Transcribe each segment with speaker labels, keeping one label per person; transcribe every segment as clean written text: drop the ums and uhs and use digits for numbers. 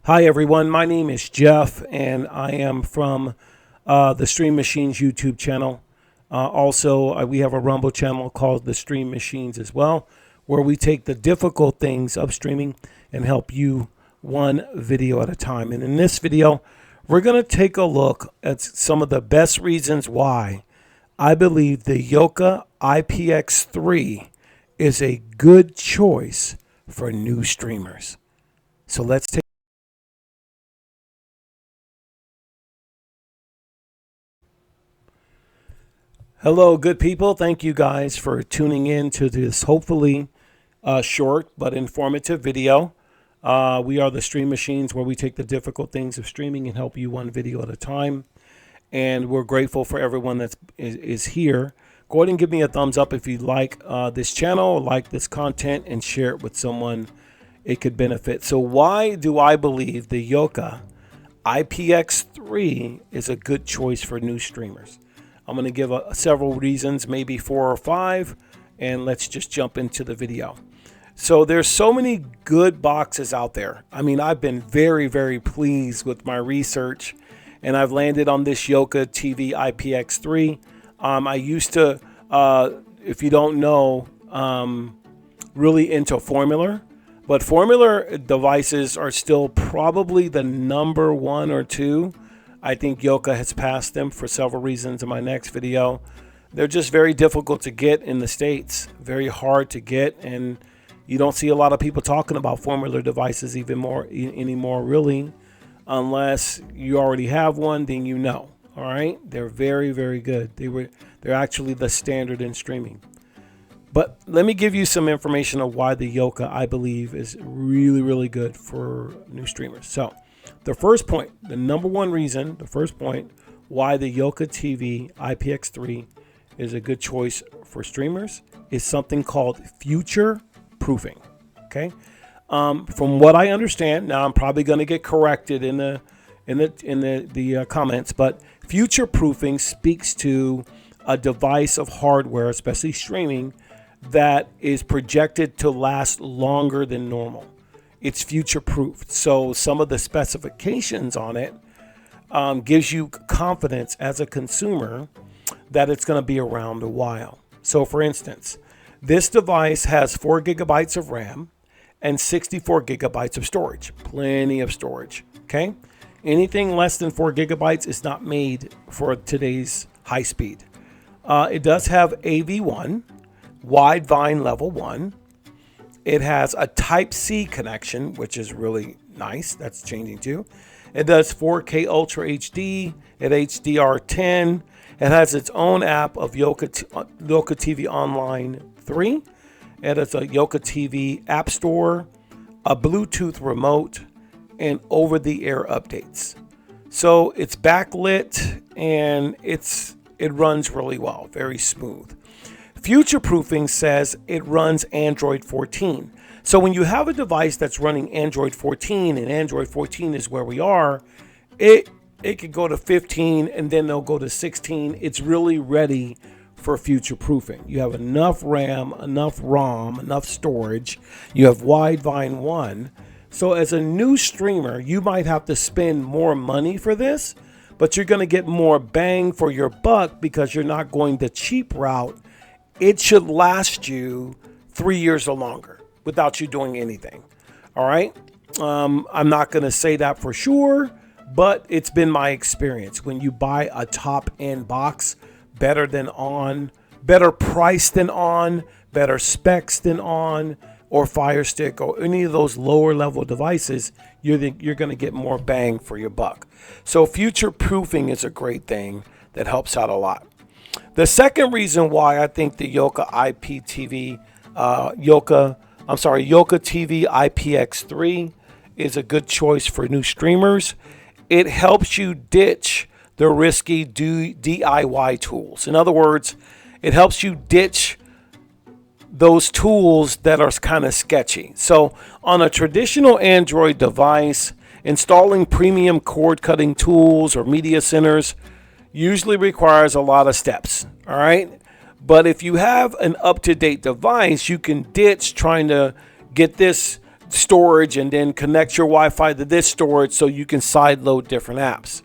Speaker 1: Hi everyone, my name is Jeff and I am from the Stream Machines YouTube channel. Also, we have a Rumble channel called the Stream Machines as well, where we take the difficult things of streaming and help you one video at a time. And in this video, we're going to take a look at some of the best reasons why I believe the Yoka IPX3 is a good choice for new streamers. So let's take Hello, good people. Thank you guys for tuning in to this hopefully short but informative video. We are the Stream Machines, where we take the difficult things of streaming and help you one video at a time. And we're grateful for everyone that is here. Go ahead and give me a thumbs up if you like this channel, like this content, and share it with someone it could benefit. So why do I believe the Yoka IPX3 is a good choice for new streamers? I'm going to give several reasons, maybe 4 or 5, and let's just jump into the video. So there's so many good boxes out there. I mean, I've been very, very pleased with my research, and I've landed on this Yokatv IPX3. I used to, if you don't know, really into Formula, but Formula devices are still probably the number 1 or 2. I think Yoka has passed them for several reasons in my next video. They're just very difficult to get in the States, very hard to get, and you don't see a lot of people talking about Formula devices anymore, really, unless you already have one, then you know. All right, they're very, very good. They're actually the standard in streaming. But let me give you some information of why the Yoka, I believe, is really, really good for new streamers. So the first point, the number one reason, the first point why the Yokatv IPX3 is a good choice for streamers is something called future proofing. Okay, from what I understand, now I'm probably going to get corrected in the comments, but future proofing speaks to a device of hardware, especially streaming, that is projected to last longer than normal. It's future proofed. So some of the specifications on it gives you confidence as a consumer that it's going to be around a while. So for instance, this device has 4 gigabytes of RAM and 64 gigabytes of storage. Plenty of storage. Okay. Anything less than 4 gigabytes is not made for today's high speed. It does have AV1, wide vine level 1. It has a Type-C connection, which is really nice. That's changing too. It does 4K Ultra HD at HDR10. It has its own app of YOKATV Online 3. It has a YOKATV App Store, a Bluetooth remote, and over-the-air updates. So it's backlit and it runs really well, very smooth. Future proofing says it runs Android 14. So when you have a device that's running Android 14, and Android 14 is where we are, it could go to 15 and then they'll go to 16. It's really ready for future proofing. You have enough RAM, enough ROM, enough storage. You have wide vine 1. So as a new streamer, you might have to spend more money for this, but you're going to get more bang for your buck because you're not going the cheap route. It should last you 3 years or longer without you doing anything. All right. I'm not going to say that for sure, but it's been my experience. When you buy a top end box, better price than on, better specs than on, or Fire Stick, or any of those lower level devices, you're going to get more bang for your buck. So future proofing is a great thing that helps out a lot. The second reason why I think the Yokatv IPX3 is a good choice for new streamers, it helps you ditch the risky DIY tools. In other words, it helps you ditch those tools that are kind of sketchy. So on a traditional Android device, installing premium cord cutting tools or media centers usually requires a lot of steps. All right. But if you have an up-to-date device, you can ditch trying to get this storage and then connect your Wi-Fi to this storage so you can sideload different apps.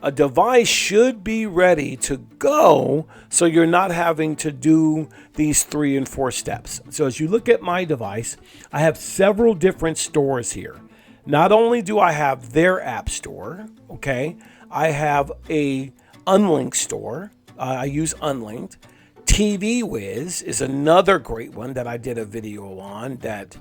Speaker 1: A device should be ready to go so you're not having to do these 3 and 4 steps. So as you look at my device, I have several different stores here. Not only do I have their app store, okay, I have a Unlinked store. I use Unlinked. TV Wiz is another great one that I did a video on that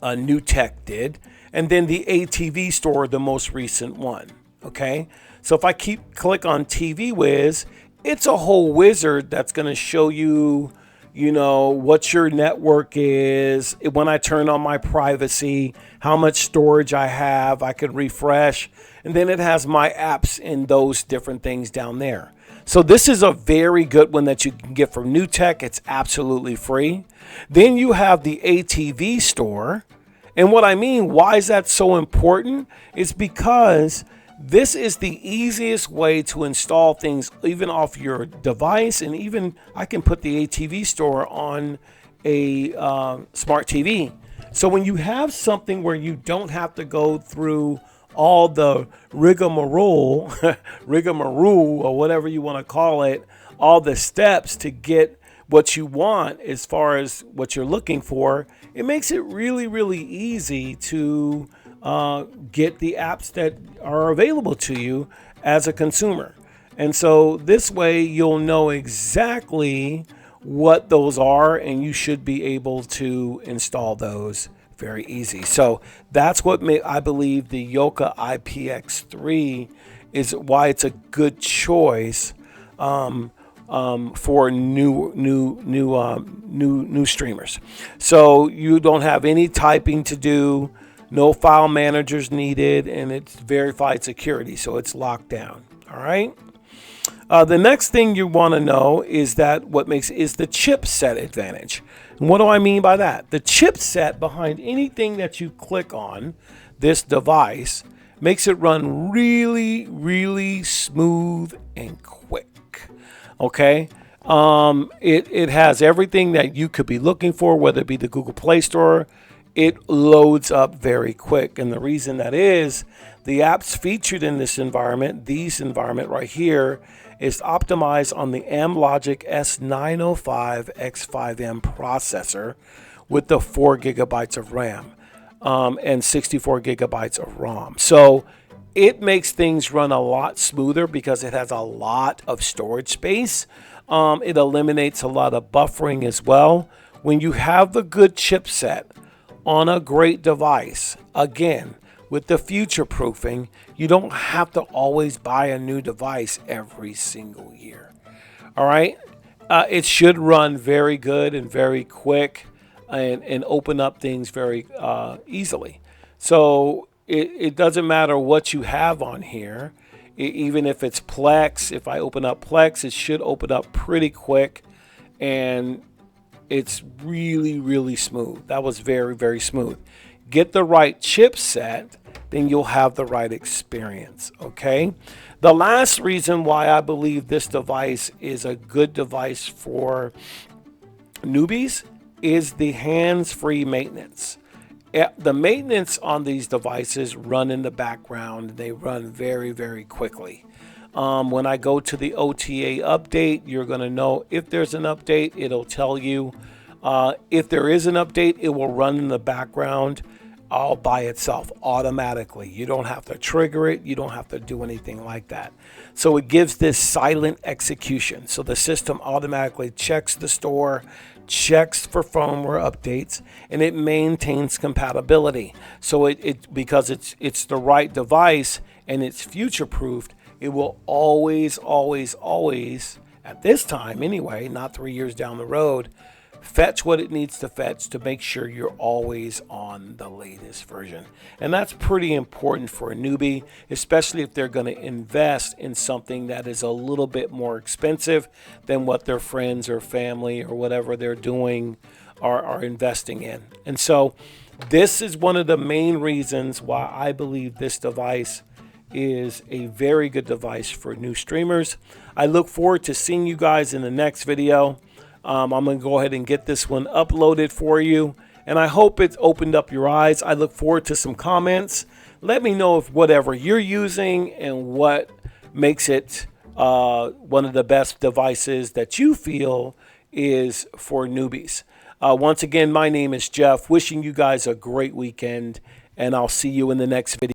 Speaker 1: New Tech did. And then the ATV store, the most recent one. Okay, so if I click on TV Wiz, it's a whole wizard that's going to show you, what your network is. When I turn on my privacy, how much storage I have, I can refresh, and then it has my apps and those different things down there. So this is a very good one that you can get from New Tech. It's absolutely free. Then you have the ATV store. And what I mean, why is that so important? It's because this is the easiest way to install things even off your device, and even I can put the ATV store on a smart TV. So when you have something where you don't have to go through all the rigmarole or whatever you want to call it, all the steps to get what you want as far as what you're looking for, it makes it really, really easy to get the apps that are available to you as a consumer. And so this way you'll know exactly what those are, and you should be able to install those very easy. So that's what I believe the Yoka IPX3 is, why it's a good choice for new streamers. So you don't have any typing to do. No file managers needed, and it's verified security, so it's locked down. All right. The next thing you want to know is that is the chipset advantage. And what do I mean by that? The chipset behind anything that you click on this device makes it run really, really smooth and quick. Okay. It has everything that you could be looking for, whether it be the Google Play Store. It loads up very quick. And the reason that is, the apps featured in this environment right here, is optimized on the Amlogic S905 X5M processor with the 4 gigabytes of RAM and 64 gigabytes of ROM. So it makes things run a lot smoother because it has a lot of storage space. It eliminates a lot of buffering as well. When you have the good chipset on a great device, again, with the future proofing, you don't have to always buy a new device every single year. All right. It should run very good and very quick and open up things very easily. So it doesn't matter what you have on here. Even if it's Plex, if I open up Plex, it should open up pretty quick, and it's really, really smooth. That was very, very smooth. Get the right chipset, then you'll have the right experience, okay? The last reason why I believe this device is a good device for newbies is the hands-free maintenance. The maintenance on these devices run in the background. They run very, very quickly. When I go to the OTA update, you're going to know if there's an update. It'll tell you. If there is an update, it will run in the background all by itself automatically. You don't have to trigger it. You don't have to do anything like that. So it gives this silent execution. So the system automatically checks the store, checks for firmware updates, and it maintains compatibility. So because it's the right device and it's future proofed, it will always, at this time anyway, not 3 years down the road, fetch what it needs to fetch to make sure you're always on the latest version. And that's pretty important for a newbie, especially if they're going to invest in something that is a little bit more expensive than what their friends or family or whatever they're doing are investing in. And so this is one of the main reasons why I believe this device is a very good device for new streamers. I look forward to seeing you guys in the next video. I'm going to go ahead and get this one uploaded for you, And I hope it's opened up your eyes. I look forward to some comments. Let me know if whatever you're using and what makes it one of the best devices that you feel is for newbies. Once again, my name is Jeff, wishing you guys a great weekend, and I'll see you in the next video.